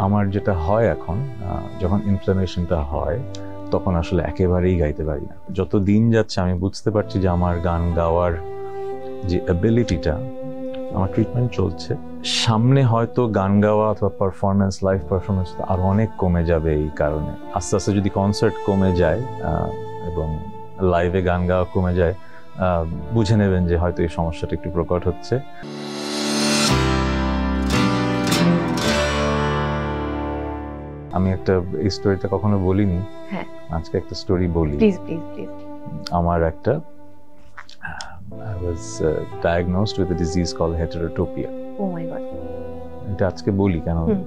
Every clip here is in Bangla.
আমার যেটা হয় এখন, যখন ইনফ্লামেশনটা হয় তখন আসলে একেবারেই গাইতে পারি না। যত দিন যাচ্ছে আমি বুঝতে পারছি যে আমার গান গাওয়ার যে অ্যাবিলিটিটা, আমার ট্রিটমেন্ট চলছে, সামনে হয়তো গান গাওয়া অথবা পারফরমেন্স, লাইভ পারফরমেন্স আরো অনেক কমে যাবে। এই কারণে আস্তে আস্তে যদি কনসার্ট কমে যায় এবং লাইভে গান গাওয়া কমে যায়, বুঝে নেবেন যে হয়তো এই সমস্যাটা একটু প্রকট হচ্ছে। আমি একটা এই স্টোরিটা কখনো বলিনি, আজকে একটা স্টোরি বলি। Please please please. আমার একটা I was diagnosed with a disease called heterotopia. Oh my god. এটা আজকে বলি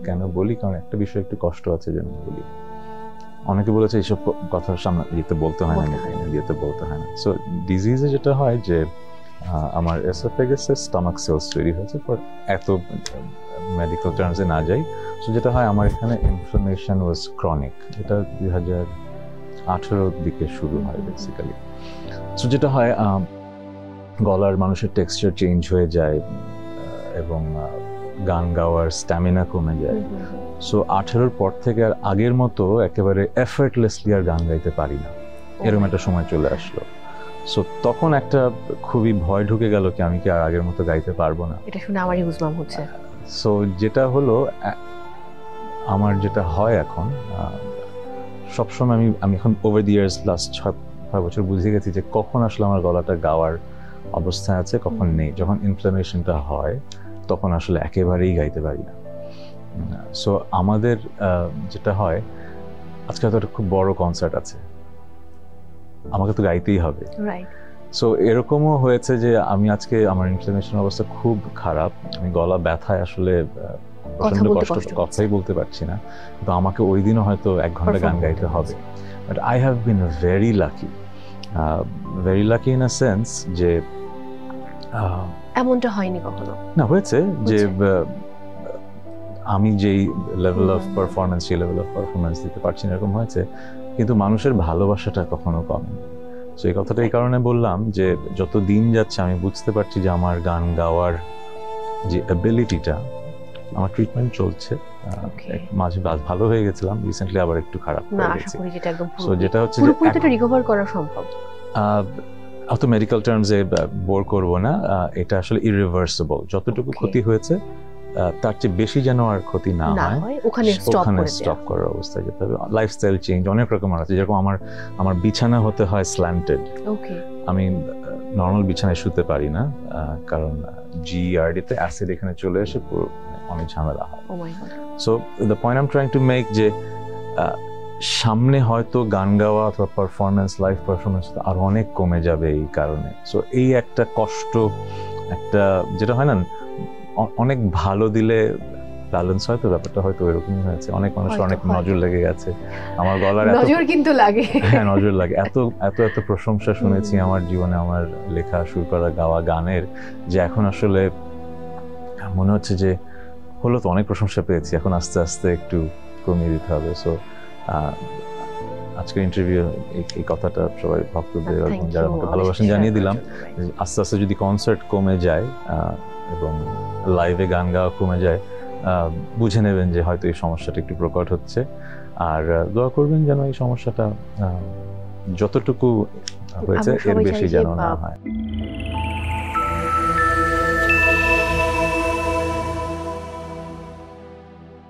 কেন বলি, কারণ একটা বিষয় একটু কষ্ট আছে যেন বলি। অনেকে বলেছে এইসব কথা সামনে ইয়েতে বলতে হয় না, ইয়েতে বলতে হয় না। সো ডিজিজে যেটা হয় যে আমার এসোফেগাসে স্টমাক সেলস তৈরি হয়েছে, ফর এত মেডিকেল টার্মসে না যাই। সো যেটা হয় আমার এখানে ইনফ্লামেশন ওয়াজ ক্রনিক। এটা 2018 দিকে শুরু হয় বেসিক্যালি। সো যেটা হয় গলার মানুষের টেক্সচার চেঞ্জ হয়ে যায় এবং গান গাওয়ার স্ট্যামিনা কমে যায়। সো 18 পর থেকে আর আগের মতো একেবারে এফর্টলেসলি আর গান গাইতে পারি না, এরকম একটা সময় চলে আসলো। সো তখন একটা খুবই ভয় ঢুকে গেল কি আমি কি আর আগের মতো গাইতে পারবো না। এটা শুনে আমারই হুজবাম হচ্ছে। সো যেটা হলো, আমার যেটা হয় এখন, সবসময় আমি এখন ওভার দি ইয়ার্স লাস্ট 6 বছর বুঝে গেছি যে কখন আসলে আমার গলাটা গাওয়ার অবস্থায় আছে, কখন নেই। যখন ইনফ্লামেশনটা হয় তখন আসলে একেবারেই গাইতে পারি না। সো আমাদের যেটা হয়, আজকে হয়তো একটা খুব বড় কনসার্ট আছে, আমাকে তো গাইতেই হবে। সো এরকমও হয়েছে যে আমি আজকে আমার ইনফ্লামেশন অবস্থা খুব খারাপ, আমি গলা ব্যথায় আসলে প্রচন্ড কষ্ট, কথাই বলতে পারছি না। তো আমাকে ওই দিনও হয়তো 1 ঘন্টা গান গাইতে হবে। But I have been very lucky in a sense যে এমনটা হয়নি কখনো। না, হয়েছে যে আমি যেই লেভেল অফ পারফরমেন্স, সেই লেভেল অফ পারফরমেন্স দিতে পারছি না, এরকম হয়েছে। কিন্তু মানুষের ভালোবাসাটা কখনো কমেনি। তো এই কথাটা এই কারণে বললাম যে যত দিন যাচ্ছে আমি বুঝতে পারছি যে আমার গান গাওয়ার যে অ্যাবিলিটিটা, আমার ট্রিটমেন্ট চলছে। মাঝে ভালো হয়ে গেছিলাম, রিসেন্টলি আবার একটু খারাপ হয়ে গেছে। সো যেটা হচ্ছে যে পুরোপুরি রিকভার করা সম্ভব, অত মেডিকেল টার্মসে বোর করব না। এটা আসলে ইরিভার্সিবল। যতটুকু ক্ষতি হয়েছে তার চেয়ে বেশি যেন আর ক্ষতি না হয়, ওখানে স্টপ করার অবস্থায় যেতে হবে। লাইফস্টাইল চেঞ্জ অনেক রকমের আছে, যেরকম আমার বিছানা হতে হয় স্ল্যান্টেড। আমি নর্মাল বিছানায় শুতে পারি না, কারণ জিআরডিতে অ্যাসিড এখানে চলে এসে পুরো অনেক ঝামেলা হয়। So the point I am trying to make যে সামনে হয়তো গান গাওয়া অথবা পারফরমেন্স, লাইভ পারফরমেন্স আরো অনেক কমে যাবে এই কারণে। সো এই একটা কষ্ট, একটা যেটা হয় না, অনেক ভালো দিলে ব্যালেন্স হয়, তো ব্যাপারটা হয়তো এরকমই হয়েছে। অনেক মানুষের অনেক নজর লেগে গেছে আমার গলার, নজর কিন্তু লাগে। হ্যাঁ, নজর লাগে। এত প্রশংসা শুনেছি আমার জীবনে, আমার লেখা, সুর করা, গাওয়া গানের, যে এখন আসলে মনে হচ্ছে যে হলো তো অনেক প্রশংসা পেয়েছি, এখন আস্তে আস্তে একটু কমিয়ে দিতে হবে। সো আজকের ইন্টারভিউ এই কথাটা সবাই ভক্তদের এবং যারা আমাকে ভালোবাসেন জানিয়ে দিলাম। আস্তে আস্তে যদি কনসার্ট কমে যায় এবং লাইভে গান গাওয়া কমে যায়, বুঝে নেবেন যে হয়তো এই সমস্যাটা একটু প্রকট হচ্ছে। আর দোয়া করবেন যেন এই সমস্যাটা যতটুকু হয়েছে এর বেশি যেন না হয়।